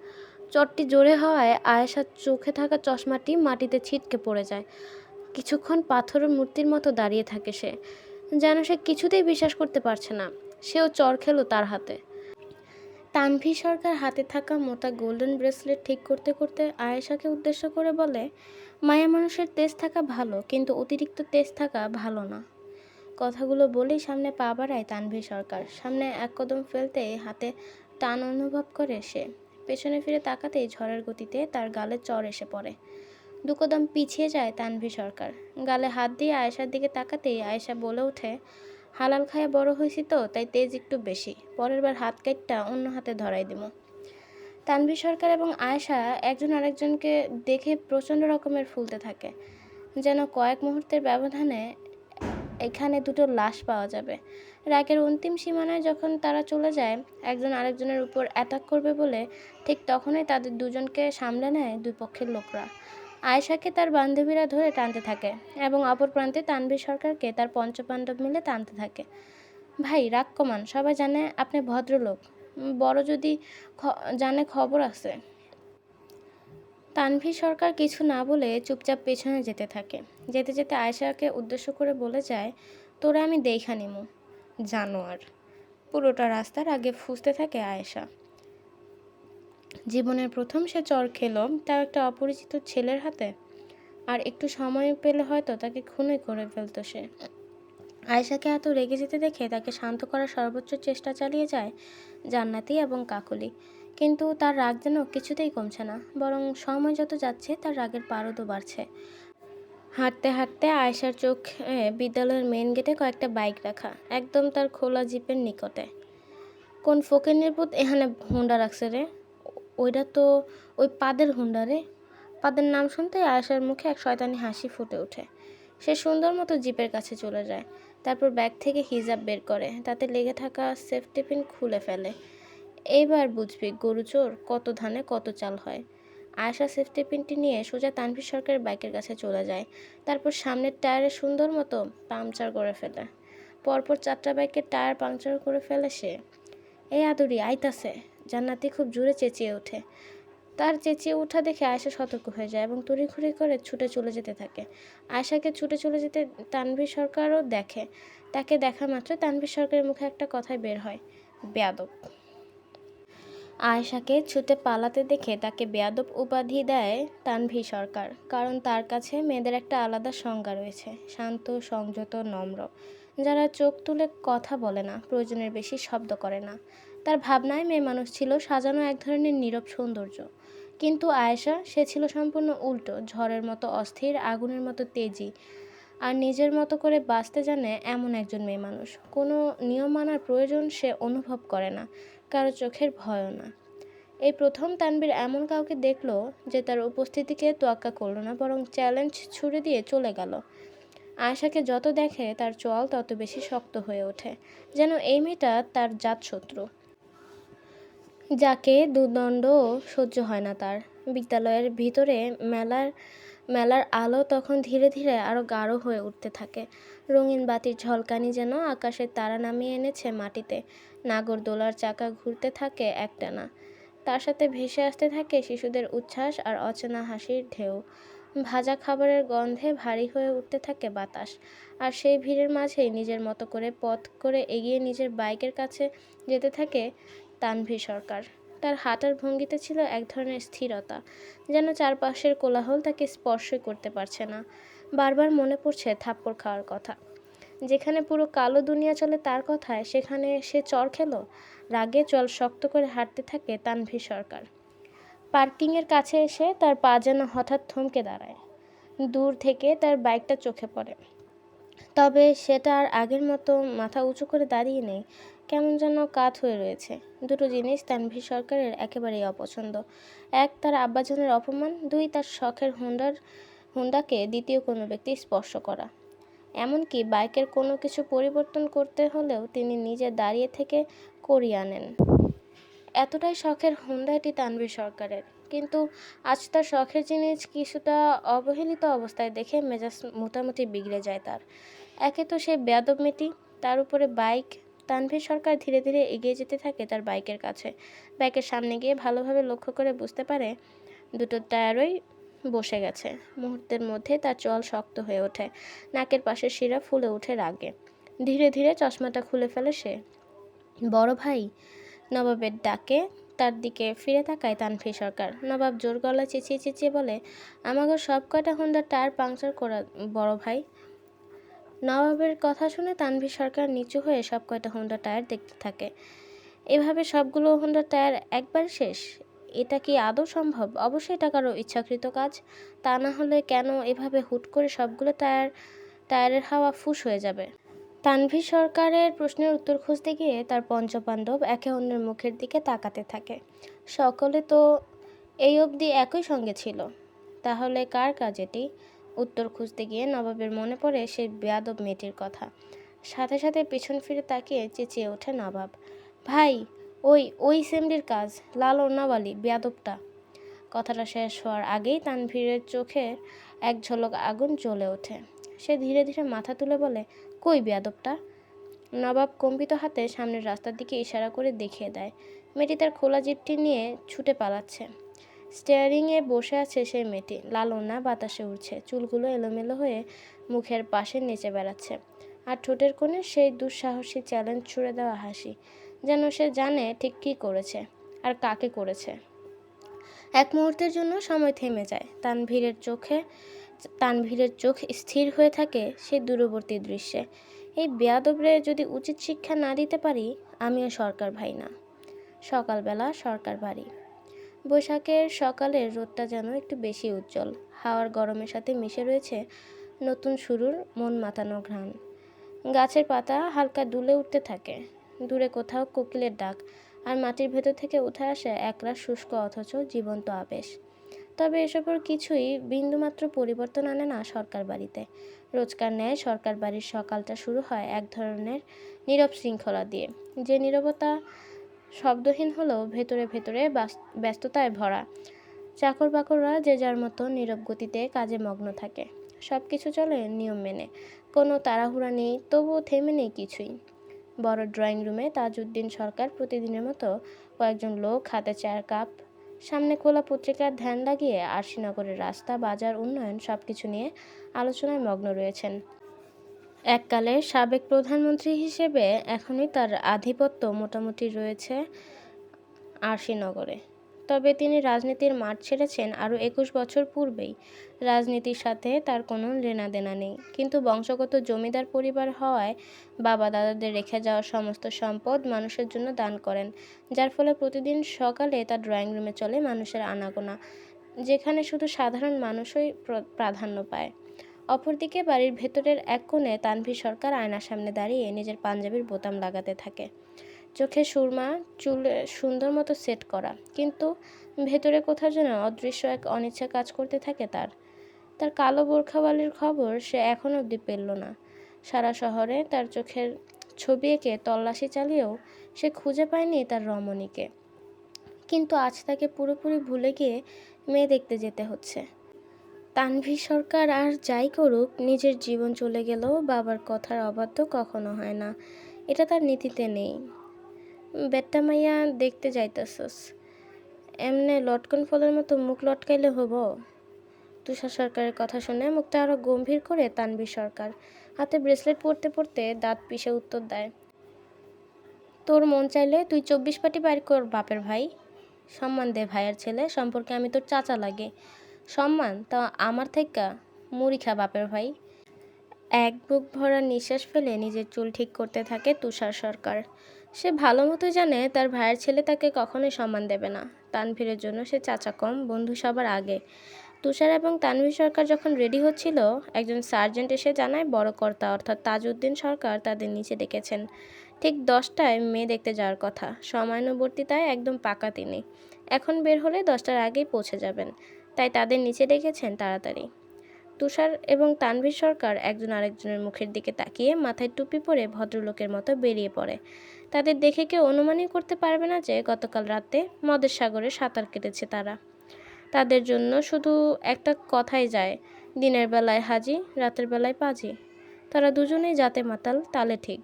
চরটি জোরে হওয়ায় আয়েশার চোখে থাকা চশমাটি মাটিতে ছিটকে পড়ে যায়। কিছুক্ষণ পাথরের মূর্তির মতো দাঁড়িয়ে থাকে সে, যেন সে কিছুতেই বিশ্বাস করতে পারছে না সেও চর খেলো তার হাতে। তানভীর সরকার হাতে থাকা মোটা গোল্ডেন ব্রেসলেট ঠিক করতে করতে আয়েশাকে উদ্দেশ্য করে বলে, মায়া মানুষের তেজ থাকা ভালো, কিন্তু অতিরিক্ত তেজ থাকা ভালো না। কথাগুলো বলেই সামনে পা বাড়ায় তানভীর সরকার। সামনে এক কদম ফেলতেই হাতে টান অনুভব করে সে। পেছনে ফিরে তাকাতেই ঝড়ের গতিতে তার গালে চর এসে পড়ে। দু কদম পিছিয়ে যায় তানভীর সরকার। গালে হাত দিয়ে আয়েশার দিকে তাকাতেই আয়েশা বলে ওঠে, হালাল খায়া বড় হয়েছি তো, তাই তেজ একটু বেশি, পরের বার হাত কাটটা অন্য হাতে ধরাই দিব। তানভীর সরকার এবং আয়েশা একজন আরেকজনকে দেখে প্রচণ্ড রকমের ফুলতে থাকে, যেন কয়েক মুহূর্তের ব্যবধানে এখানে দুটো লাশ পাওয়া যাবে। রাগের অন্তিম সীমানায় যখন তারা চলে যায় একজন আরেকজনের উপর অ্যাটাক করবে বলে, ঠিক তখনই তাদের দুজনকে সামলে নেয় দুই পক্ষের লোকরা। আয়েশাকে তার বান্ধবীরা ধরে টানতে থাকে এবং অপর প্রান্তে তানভীর সরকারকে তার পঞ্চপাণ্ডব মিলে টানতে থাকে। ভাই, রাগ কমান, সবাই জানে আপনি ভদ্রলোক, বড় যদি জানে খবর আছে। তানভীর সরকার কিছু না বলে চুপচাপ পেছনে যেতে থাকে। যেতে যেতে আয়েশাকে উদ্দেশ্য করে বলে যায়, তোরা আমি দেইখা নিমু, জানোয়ার। পুরোটা রাস্তার আগে ফুঁসতে থাকে আয়েশা। জীবনের প্রথম সে চর খেলো, তাও একটা অপরিচিত ছেলের হাতে। আর একটু সময় পেলে হয়তো তাকে খুনই করে ফেলতো সে। আয়েশাকে এত রেগে যেতে দেখে তাকে শান্ত করার সর্বোচ্চ চেষ্টা চালিয়ে যায় জান্নাতি এবং কাকলি, কিন্তু তার রাগ যেন কিছুতেই কমছে না, বরং সময় যত যাচ্ছে তার রাগের পারদও বাড়ছে। হাঁটতে হাঁটতে আয়েশার চোখে বিদ্যালয়ের মেন গেটে কয়েকটা বাইক রাখা, একদম তার খোলা জিপের নিকটে। কোন ফকিন্নির পুত এখানে হুন্ডা রাখছে রে? ওইটা তো ওই পাদের হুন্ডা রে। পাদের নাম শুনতেই আয়েশার মুখে এক শয়তানি হাসি ফুটে ওঠে। সে সুন্দর মতো জিপের কাছে চলে যায়। তারপর ব্যাগ থেকে হিজাব বের করে তাতে লেগে থাকা সেফটি পিন খুলে ফেলে। এইবার বুঝবি গরু চোর, কত ধানে কত চাল হয়। আয়েশা সেফটি পিনটি নিয়ে সোজা তানভীর সরকারের বাইকের কাছে চলে যায়। তারপর সামনের টায়ারে সুন্দর মতো পাংচার করে ফেলে। পরপর 4টা বাইকের টায়ার পাংচার করে ফেলে সে। এই আদুরি আইতাছে, জান্নাতি খুব জোরে চেঁচিয়ে ওঠে। তার চেঁচিয়ে ওঠা দেখে আয়েশা সতর্ক হয়ে যায় এবং তড়িঘড়ি করে ছুটে চলে যেতে থাকে। আয়েশাকে ছুটে চলে যেতে তানভীর সরকারও দেখে। তাকে দেখা মাত্র তানভীর সরকারের মুখে একটা কথাই বের হয়, বেয়াদব। আয়েশাকে ছুটে পালাতে দেখে তাকে বেয়াদব উপাধি দেয় তানভীর সরকার, কারণ তার কাছে মেয়েদের একটা আলাদা সংজ্ঞা রয়েছে, শান্ত, সংযত, নম্র, যারা চোখ তুলে কথা বলে না, প্রয়োজনের বেশি শব্দ করে না। তার ভাবনায় মেয়ে মানুষ ছিল সাজানো এক ধরনের নীরব সৌন্দর্য, কিন্তু আয়েশা, সে ছিল সম্পূর্ণ উল্টো, ঝড়ের মতো অস্থির, আগুনের মতো তেজি, আর নিজের মতো করে বাঁচতে জানে এমন একজন মেয়ে মানুষ। কোনো নিয়ম মানার প্রয়োজন সে অনুভব করে না, কারো চোখের ভয়ও না। এই প্রথম তানভীর এমন কাউকে দেখলো যে তার উপস্থিতিকে তোয়াক্কা করলো না, বরং চ্যালেঞ্জ ছুড়ে দিয়ে চলে গেল। আয়েশাকে যত দেখে তার চোয়াল তত বেশি শক্ত হয়ে ওঠে, যেন এই মেয়েটা তার জাতশত্রু, যাকে দুদণ্ড সহ্য হয় না তার। বিদ্যালয়ের ভিতরে মেলার মেলার আলো তখন ধীরে ধীরে আরও গাঢ় হয়ে উঠতে থাকে। রঙিন বাতির ঝলকানি যেন আকাশের তারা নামিয়ে এনেছে মাটিতে। নাগরদোলার চাকা ঘুরতে থাকে একটানা, তার সাথে ভেসে আসতে থাকে শিশুদের উচ্ছ্বাস আর অচেনা হাসির ঢেউ। ভাজা খাবারের গন্ধে ভারী হয়ে উঠতে থাকে বাতাস। আর সেই ভিড়ের মাঝেই নিজের মতো করে পথ করে এগিয়ে নিজের বাইকের কাছে যেতে থাকে তানভীর সরকার। তার হাঁটার ভঙ্গিতে ছিল এক ধরনের স্থিরতা, যেন চারপাশের কোলাহল তাকে স্পর্শই করতে পারছে না। বারবার মনে পড়ছে থাপ্পড় খাওয়ার কথা। যেখানে পুরো কালো দুনিয়া চলে তার কথায়, সেখানে সে চর খেলো। রাগে চল শক্ত করে হাঁটতে থাকে তানভীর সরকার। পার্কিংয়ের কাছে এসে তার পা যেন হঠাৎ থমকে দাঁড়ায়। দূর থেকে তার বাইকটা চোখে পড়ে, তবে সেটা আর আগের মতো মাথা উঁচু করে দাঁড়িয়ে নেই, কেমন যেন কাত হয়ে রয়েছে। দুটো জিনিস তানভীর সরকারের একেবারেই অপছন্দ। এক, তার আব্বাজানের অপমান। দুই, তার শখের হুন্ডাকে দ্বিতীয় কোনো ব্যক্তি স্পর্শ করা। এমনকি বাইকের কোনো কিছু পরিবর্তন করতে হলেও তিনি নিজে দাঁড়িয়ে থেকে করিয়ে আনেন। এতটাই শখের হুন্ডা এটি তানভীর সরকারের। কিন্তু আজ তার শখের জিনিস কিছুটা অবহেলিত অবস্থায় দেখে মেজাজ মোটামুটি বিগড়ে যায় তার। একে তো সে বেয়াদব মেয়েটি, তার উপরে বাইক। তানভীর সরকার ধীরে ধীরে এগিয়ে যেতে থাকে তার বাইকের কাছে। বাইকের সামনে গিয়ে ভালোভাবে লক্ষ্য করে বুঝতে পারে দুটো টায়ারই বসে গেছে। মুহূর্তের মধ্যে তার চোয়াল শক্ত হয়ে ওঠে, নাকের পাশের শিরা ফুলে ওঠে রাগে। ধীরে ধীরে চশমাটা খুলে ফেলে সে। বড় ভাই, নবাবের ডাকে তার দিকে ফিরে তাকায় তানভীর সরকার। নবাব জোর গলায় চেঁচিয়ে চেঁচিয়ে বলে, আমাকে সব কয়টা হুন্ডার টায়ার পাংচার করা বড় ভাই। নবাবের কথা শুনে তানভীর সরকার নিচু হয়ে সব কয়টা হুন্ডা টায়ার দেখতে থাকে। এভাবে সবগুলো হুন্ডা টায়ার একবার শেষ? এটা কি আদৌ সম্ভব? অবশ্যই এটা কারো ইচ্ছাকৃত কাজ। তা না হলে কেন এভাবে হুট করে সবগুলো টায়ারের হাওয়া ফুস হয়ে যাবে? তানভীর সরকারের প্রশ্নের উত্তর খুঁজতে গিয়ে তার পঞ্চপাণ্ডব একে অন্যের মুখের দিকে তাকাতে থাকে। সকলে তো এই অবধি একই সঙ্গে ছিল, তাহলে কার কাজ এটি? উত্তর খুঁজতে গিয়ে নবাবের মনে পড়ে সেই বেয়াদব মেয়েটির কথা। সাথে সাথে পিছন ফিরে তাকিয়ে চেঁচিয়ে ওঠে নবাব, ভাই, ওই সেমডির কাজ, লাল ওড়নাওয়ালি বেয়াদবটা। কথাটা শেষ হওয়ার আগেই তানভীরের চোখে এক ঝলক আগুন জ্বলে ওঠে। সে ধীরে ধীরে মাথা তুলে বলে, কই বেয়াদবটা? নবাব কম্পিত হাতে সামনের রাস্তার দিকে ইশারা করে দেখিয়ে দেয়। মেয়েটি তার খোলা জিপটি নিয়ে ছুটে পালাচ্ছে। স্টিয়ারিংয়ে বসে আছে সেই মেয়েটি, লাল ওড়না বাতাসে উড়ছে, চুলগুলো এলোমেলো হয়ে মুখের পাশে নেচে বেড়াচ্ছে। আর ঠোঁটের কোণে সেই দুঃসাহসী চ্যালেঞ্জ ছুড়ে দেওয়া হাসি, যেন সে জানে ঠিক কী করেছে আর কাকে করেছে। এক মুহূর্তের জন্য সময় থেমে যায়। তানভীরের চোখ স্থির হয়ে থাকে সেই দূরবর্তী দৃশ্যে। এই বেয়াদবরে যদি উচিত শিক্ষা না দিতে পারি, আমিও সরকার ভাই না। সকালবেলা সরকার বাড়ি। বৈশাখের সকালের রোদটা যেন একটু বেশি উজ্জ্বল। হাওয়ার গরমের সাথে মিশে রয়েছে নতুন শুরুর মন মাতানো ঘ্রাণ। গাছের পাতা হালকা দুলে উঠতে থাকে। দূরে কোথাও কোকিলের ডাক, আর মাটির ভেতর থেকে উঠে আসে একরাশ শুষ্ক অথচ জীবন্ত আবেশ। তবে এসবের কিছুই বিন্দুমাত্র পরিবর্তন আনে না সরকার বাড়িতে। রোজকার ন্যায় সরকার বাড়ির সকালটা শুরু হয় এক ধরনের নীরব শৃঙ্খলা দিয়ে, যে নীরবতা শব্দহীন হলেও ভেতরে ভেতরে ব্যস্ততায় ভরা। চাকর বাকররা যে যার মতো নীরব গতিতে কাজে মগ্ন থাকে। সব কিছু চলে নিয়ম মেনে, কোনো তাড়াহুড়া নেই, তবুও থেমে নেই কিছুই। বড় ড্রয়িং রুমে তাজউদ্দিন সরকার প্রতিদিনের মতো কয়েকজন লোক হাতে চায়ের কাপ, সামনে খোলা পত্রিকার ধ্যান লাগিয়ে আরশিনগরের রাস্তা, বাজার, উন্নয়ন সব কিছু নিয়ে আলোচনায় মগ্ন রয়েছেন। এককালে সাবেক প্রধানমন্ত্রী হিসেবে এখনই তার আধিপত্য মোটামুটি রয়েছে আরশিনগরে। তবে তিনি রাজনীতির মাঠ ছেড়েছেন আরও ২১ বছর পূর্বেই। রাজনীতির সাথে তার কোনো লেনাদেনা নেই, কিন্তু বংশগত জমিদার পরিবার হওয়ায় বাবা দাদাদের রেখে যাওয়া সমস্ত সম্পদ মানুষের জন্য দান করেন, যার ফলে প্রতিদিন সকালে তার ড্রয়িং রুমে চলে মানুষের আনাগোনা, যেখানে শুধু সাধারণ মানুষই প্রাধান্য পায়। অপরদিকে বাড়ির ভেতরের এক কোণে তানভীর সরকার আয়নার সামনে দাঁড়িয়ে নিজের পাঞ্জাবির বোতাম লাগাতে থাকে। চোখে সুরমা, চুলে সুন্দর মতো সেট করা, কিন্তু ভেতরে কোথাও যেন অদৃশ্য এক অনিচ্ছা কাজ করতে থাকে তার। তার কালো বোরখাওয়ালির খবর সে এখন অবধি পেল না। সারা শহরে তার চোখের ছবি এঁকে তল্লাশি চালিয়েও সে খুঁজে পায়নি তার রমণীকে। কিন্তু আজ তাকে পুরোপুরি ভুলে গিয়ে মেয়ে দেখতে যেতে হচ্ছে। তানভীর সরকার আর যাই করুক, নিজের জীবন চলে গেলেও বাবার কথার অবাধ্য কখনো হয় না। এটা তার নীতিতে নেই। বেটা মাইয়া দেখতে যাইতেছস, এমনে লটকন ফলের মতো মুখ লটকাইলে হব? তুষার সরকারের কথা শুনে মুখটা আরো গম্ভীর করে তানভীর সরকার হাতে ব্রেসলেট পরতে পরতে দাঁত পিষে উত্তর দেয়, তোর মন চাইলে তুই 24 পাটি বাইর কর বাপের ভাই। সম্মান দে ভাইয়ের ছেলে, সম্পর্কে আমি তোর চাচা লাগে। সম্মান তা আমার থেকে মুড়ি খা বাপের ভাই। এক বুক ভরা নিঃশ্বাস ফেলে নিজের চুল ঠিক করতে থাকে তুষার সরকার। সে ভালো মতো জানে তার ভাইয়ের ছেলে তাকে কখনোই সম্মান দেবে না। তানভীরের জন্য সে চাচা কম, বন্ধু সবার আগে। তুষার এবং তানভীর সরকার যখন রেডি হচ্ছিল, একজন সার্জেন্ট এসে জানায় বড় কর্তা অর্থাৎ তাজউদ্দিন সরকার তাদের নিচে ডেকেছেন। ঠিক 10টায় মেয়ে দেখতে যাওয়ার কথা, সময়ানুবর্তিতায় একদম পাকা তিনি। এখন বের হলে 10টার আগেই পৌঁছে যাবেন, তাই তাদের নিচে ডেকেছেন তাড়াতাড়ি। তুষার এবং তানভীর সরকার একজন আরেকজনের মুখের দিকে তাকিয়ে মাথায় টুপি পরে ভদ্রলোকের মতো বেরিয়ে পড়ে। তাদের দেখে কেউ অনুমানই করতে পারবে না যে গতকাল রাতে মদের সাগরে সাঁতার কেটেছে তারা। তাদের জন্য শুধু একটা কথাই যায়, দিনের বেলায় হাজি, রাতের বেলায় পাজি। তারা দুজনেই জাতে মাতাল, তালে ঠিক।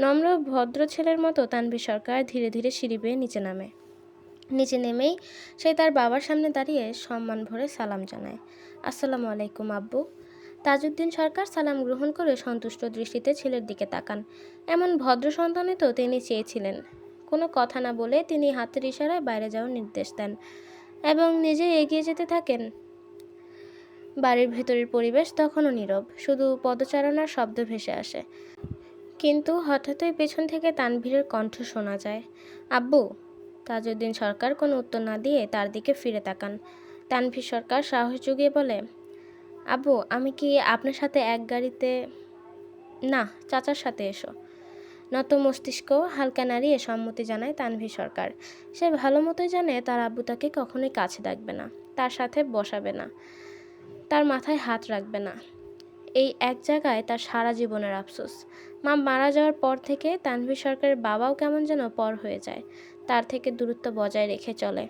নম্র ভদ্র ছেলের মতো তানভীর সরকার ধীরে ধীরে সিঁড়ি বেয়ে নিচে নামে। নিচে নেমেই সে তার বাবার সামনে দাঁড়িয়ে সম্মান ভরে সালাম জানায়, আসসালামু আলাইকুম আব্বু। তাজউদ্দিন সরকার সালাম গ্রহণ করে সন্তুষ্ট দৃষ্টিতে ছেলের দিকে তাকান। এমন ভদ্র সন্তানই তো তিনি চেয়েছিলেন। কোনো কথা না বলে তিনি হাতের ইশারায় বাইরে যাওয়ার নির্দেশ দেন এবং নিজে এগিয়ে যেতে থাকেন। বাড়ির ভেতরের পরিবেশ তখনও নীরব, শুধু পদচারণার শব্দ ভেসে আসে। কিন্তু হঠাৎই পেছন থেকে তানভীরের কণ্ঠ শোনা যায়, আব্বু। তাজউদ্দিন সরকার কোনো উত্তর না দিয়ে তার দিকে ফিরে তাকান। তানভীর সরকার সাহস জুগিয়ে বলে, আব্বু, আমি কি আপনার সাথে এক গাড়িতে? না, চাচার সাথে এসো। নত মস্তিষ্ক হালকা নাড়িয়ে সম্মতি জানায় তানভীর সরকার। সে ভালো মতোই জানে তার আব্বু তাকে কখনোই কাছে ডাকবে না, তার সাথে বসাবে না, তার মাথায় হাত রাখবে না। এই এক জায়গায় তার সারা জীবনের আফসোস। মা মারা যাওয়ার পর থেকে তানভীর সরকারের বাবাও কেমন যেন পর হয়ে যায়, তার থেকে দূরত্ব বজায় রেখে চলে,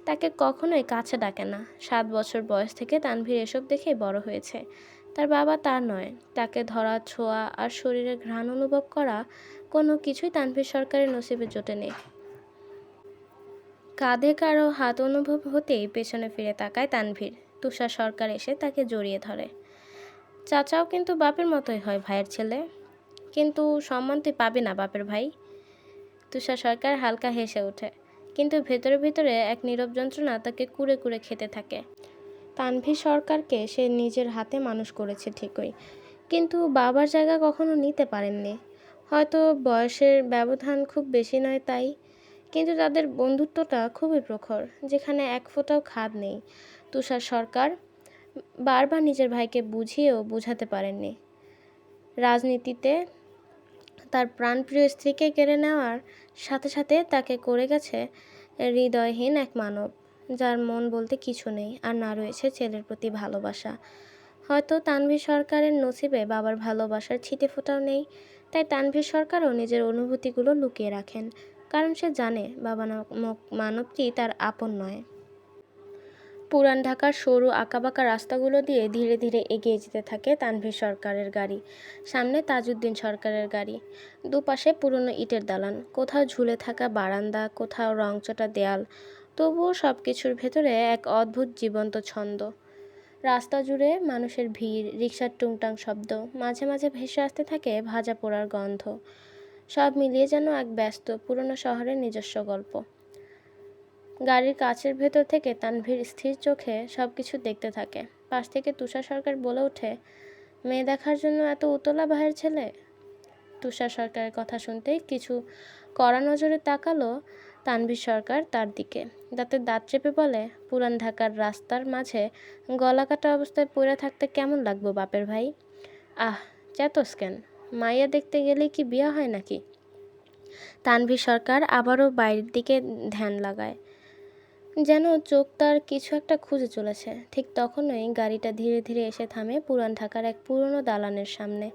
তাকে কখনোই কাছে ডাকে না। 7 বছর বয়স থেকে তানভীর এসব দেখেই বড় হয়েছে। তার বাবা তার নয়, তাকে ধরা, ছোঁয়া আর শরীরে ঘ্রাণ অনুভব করা কোনো কিছুই তানভীর সরকারের নসিবে জোটে নেই। কাঁধে কারো হাত অনুভব হতেই পেছনে ফিরে তাকায় তানভীর। তুষার সরকার এসে তাকে জড়িয়ে ধরে, চাচাও কিন্তু বাপের মতোই হয় ভাইয়ের ছেলে, কিন্তু সম্মান তুই পাবি না বাপের ভাই। তুষার সরকার হালকা হেসে ওঠে, কিন্তু ভেতরে ভেতরে এক নীরব যন্ত্রণা তাকে কুরে কুরে খেতে থাকে। তানভীর সরকারকে সে নিজের হাতে মানুষ করেছে ঠিকই, কিন্তু বাবার জায়গা কখনো নিতে পারেননি। হয়তো বয়সের ব্যবধান খুব বেশি নয় তাই, কিন্তু তাদের বন্ধুত্বটা খুবই প্রখর, যেখানে এক ফোঁটাও খাদ নেই। তুষার সরকার বারবার নিজের ভাইকে বুঝিয়েও বোঝাতে পারেননি। রাজনীতিতে তার প্রাণপ্রিয় স্ত্রীকে কেড়ে নেওয়ার সাথে সাথে তাকে করে গেছে হৃদয়হীন এক মানব, যার মন বলতে কিছু নেই আর না রয়েছে ছেলের প্রতি ভালোবাসা। হয়তো তানভীর সরকারের নসিবে বাবার ভালোবাসার ছিটে ফোঁটাও নেই, তাই তানভীর সরকারও নিজের অনুভূতিগুলো লুকিয়ে রাখেন, কারণ সে জানে বাবা নামক মানবটি তার আপন নয়। পুরান ঢাকার সরু আঁকাবাঁকা রাস্তাগুলো দিয়ে ধীরে ধীরে এগিয়ে যেতে থাকে তানভীর সরকারের গাড়ি। সামনে তাজউদ্দিন সরকারের গাড়ি। দুপাশে পুরনো ইটের দালান, কোথাও ঝুলে থাকা বারান্দা, কোথাও রংচটা দেয়াল, তবুও সব কিছুর ভেতরে এক অদ্ভুত জীবন্ত ছন্দ। রাস্তা জুড়ে মানুষের ভিড়, রিকশার টুংটাং শব্দ, মাঝে মাঝে ভেসে আসতে থাকে ভাজা পোড়ার গন্ধ। সব মিলিয়ে যেন এক ব্যস্ত পুরনো শহরের নিজস্ব গল্প। গাড়ির কাচের ভেতর থেকে তানভীর স্থির চোখে সব কিছু দেখতে থাকে। পাশ থেকে তুষার সরকার বলে ওঠে, মেয়ে দেখার জন্য এত উতলা ভাইয়ের ছেলে? তুষার সরকারের কথা শুনতেই কিছু কড়া নজরে তাকালো তানভীর সরকার তার দিকে। দাঁতের দাঁত চেপে বলে, পুরান ঢাকার রাস্তার মাঝে গলা কাটা অবস্থায় পড়ে থাকতে কেমন লাগবো বাপের ভাই? আহ, চেতস কেন? মাইয়া দেখতে গেলেই কি বিয়া হয় নাকি? তানভীর সরকার আবারও বাইরের দিকে ধ্যান লাগায়, যেন চোখ তার কিছু একটা খুঁজে চলেছে। ঠিক তখনই গাড়িটা ধীরে ধীরে এসে থামে পুরান ঢাকার এক পুরনো দালানের সামনে।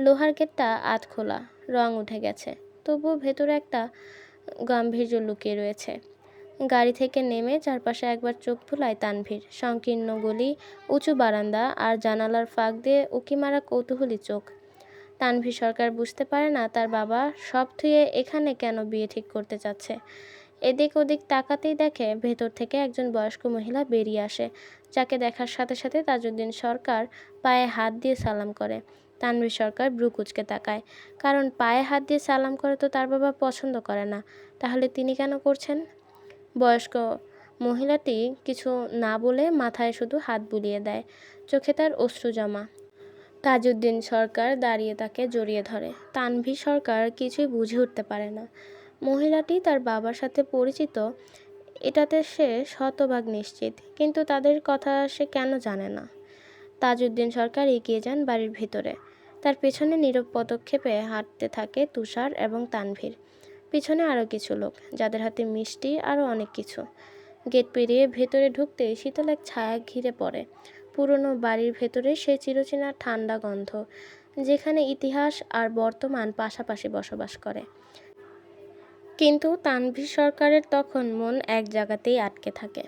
লোহার গেটটা আধ খোলা, রং উঠে গেছে, তবুও ভেতরে একটা গাম্ভীর্য লুকিয়ে রয়েছে। গাড়ি থেকে নেমে চারপাশে একবার চোখ বুলায় তানভীর। সংকীর্ণ গলি, উঁচু বারান্দা আর জানালার ফাঁক দিয়ে উঁকি মারা কৌতূহলী চোখ। তানভীর সরকার বুঝতে পারে না তার বাবা সব থুয়ে এখানে কেন বিয়ে ঠিক করতে চাচ্ছে। এদিক ওদিক তাকাতেই দেখে ভেতর থেকে একজন বয়স্ক মহিলা বেরিয়ে আসে, যাকে দেখার সাথে সাথে তাজউদ্দিন সরকার পায়ে হাত দিয়ে সালাম করে। তানভীর সরকার ভ্রু কুঁচকে তাকায়, কারণ পায়ে হাত দিয়ে সালাম করে তো তার বাবা পছন্দ করে না, তাহলে তিনি কেন করছেন? বয়স্ক মহিলাটি কিছু না বলে মাথায় শুধু হাত বুলিয়ে দেয়, চোখে তার অশ্রু জমা। তাজউদ্দিন সরকার দাঁড়িয়ে তাকে জড়িয়ে ধরে। তানভীর সরকার কিছুই বুঝে উঠতে পারে না। মহিলাটি তার বাবার সাথে পরিচিত, এটাতে সে শতভাগ নিশ্চিত, কিন্তু তাদের কথা সে কেন জানে না। তাজউদ্দিন সরকার এগিয়ে যান বাড়ির ভেতরে। তার পেছনে নীরব পদক্ষেপে হাঁটতে থাকে তুষার এবং তানভীর। পিছনে আরও কিছু লোক, যাদের হাতে মিষ্টি, আরও অনেক কিছু। গেট পেরিয়ে ভেতরে ঢুকতেই শীতল এক ছায়া ঘিরে পড়ে। পুরনো বাড়ির ভেতরে সে চিরচেনা ঠান্ডা গন্ধ, যেখানে ইতিহাস আর বর্তমান পাশাপাশি বসবাস করে। কিন্তু তানভীর সরকারের তখন মন এক জায়গাতেই আটকে থাকে।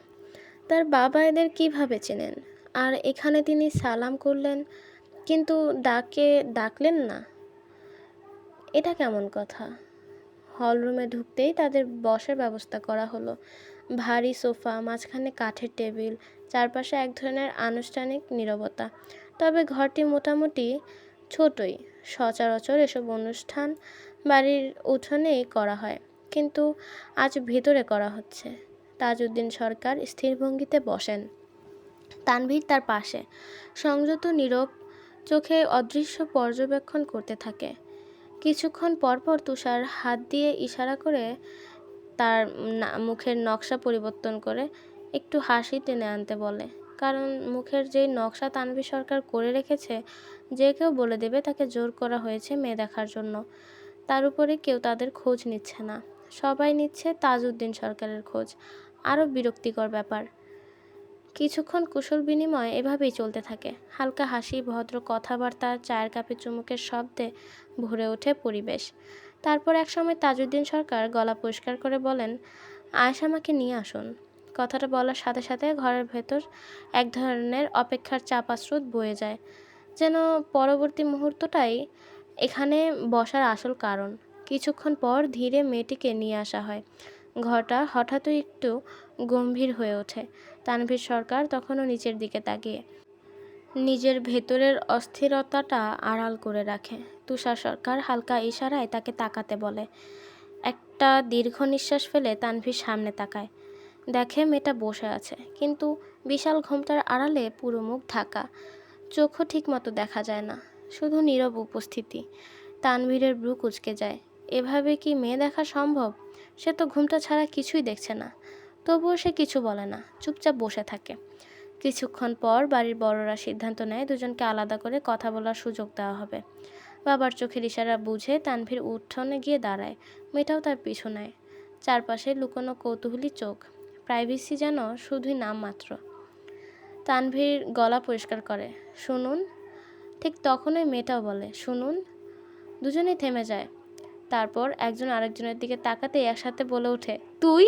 তার বাবা এদের কিভাবে চেনেন? আর এখানে তিনি সালাম করলেন, কিন্তু ডাকলেন না। এটা কেমন কথা? হলরুমে ঢুকতেই তাদের বসার ব্যবস্থা করা হলো। ভারী সোফা, মাঝখানে কাঠের টেবিল, চারপাশে এক ধরনের আনুষ্ঠানিক নীরবতা। তবে ঘরটি মোটামুটি ছোটই। সচরাচর এসব অনুষ্ঠান বাড়ির উঠোনেই করা হয়, কিন্তু আজ ভেতরে করা হচ্ছে। তাজউদ্দিন সরকার স্থির ভঙ্গিতে বসেন, তানভীর তার পাশে, সংযত নীরব চোখে অদৃশ্য পর্যবেক্ষণ করতে থাকে। কিছুক্ষণ পরপর তুষার হাত দিয়ে ইশারা করে তার মুখের নকশা পরিবর্তন করে একটু হাসি টেনে আনতে বলে, কারণ মুখের যেই নকশা তানভীর সরকার করে রেখেছে, যে কেউ বলে দেবে তাকে জোর করা হয়েছে মেয়ে দেখার জন্য। তার উপরে কেউ তাদের খোঁজ নিচ্ছে না, সবাই নিচ্ছে তাজউদ্দিন সরকারের খোঁজ। আরও বিরক্তিকর ব্যাপার, কিছুক্ষণ কুশল বিনিময় এভাবেই চলতে থাকে। হালকা হাসি, ভদ্র কথাবার্তা, চায়ের কাপে চুমুকের শব্দে ভরে ওঠে পরিবেশ। তারপর একসময় তাজউদ্দিন সরকার গলা পরিষ্কার করে বলেন, আয়েশা আমাকে নিয়ে আসুন। কথাটা বলার সাথে সাথে ঘরের ভেতর এক ধরনের অপেক্ষার চাপা স্রোত বয়ে যায়, যেন পরবর্তী মুহূর্তটাই এখানে বসার আসল কারণ। কিছুক্ষণ পর ধীরে মেয়েটিকে নিয়ে আসা হয়। ঘরটা হঠাৎই একটু গম্ভীর হয়ে ওঠে। তানভীর সরকার তখনও নিচের দিকে তাকিয়ে নিজের ভেতরের অস্থিরতাটা আড়াল করে রাখে। তুষার সরকার হালকা ইশারায় তাকে তাকাতে বলে। একটা দীর্ঘ নিঃশ্বাস ফেলে তানভীর সামনে তাকায়, দেখে মেয়েটা বসে আছে, কিন্তু বিশাল ঘোমটার আড়ালে পুরো মুখ ঢাকা, চোখও ঠিকমতো দেখা যায় না, শুধু নীরব উপস্থিতি। তানভীরের ভ্রু কুঁচকে যায়। এভাবে কি মেয়ে দেখা সম্ভব? সে তো ঘুমটা ছাড়া কিছুই দেখছে না। তবুও সে কিছু বলে না, চুপচাপ বসে থাকে। কিছুক্ষণ পর বাড়ির বড়রা সিদ্ধান্ত নেয় দুজনকে আলাদা করে কথা বলার সুযোগ দেওয়া হবে। বাবার চোখের ইশারা বুঝে তানভীর উঠোনে গিয়ে দাঁড়ায়, মেয়েটাও তার পিছু নেয়। চারপাশে লুকোনো কৌতূহলী চোখ, প্রাইভেসি যেন শুধুই নামমাত্র। তানভীর গলা পরিষ্কার করে, শুনুন। ঠিক তখনই মেয়েটাও বলে, শুনুন। দুজনেই থেমে যায়। তারপর একজন আরেকজনের দিকে তাকাতেই একসাথে বলে ওঠে, তুই?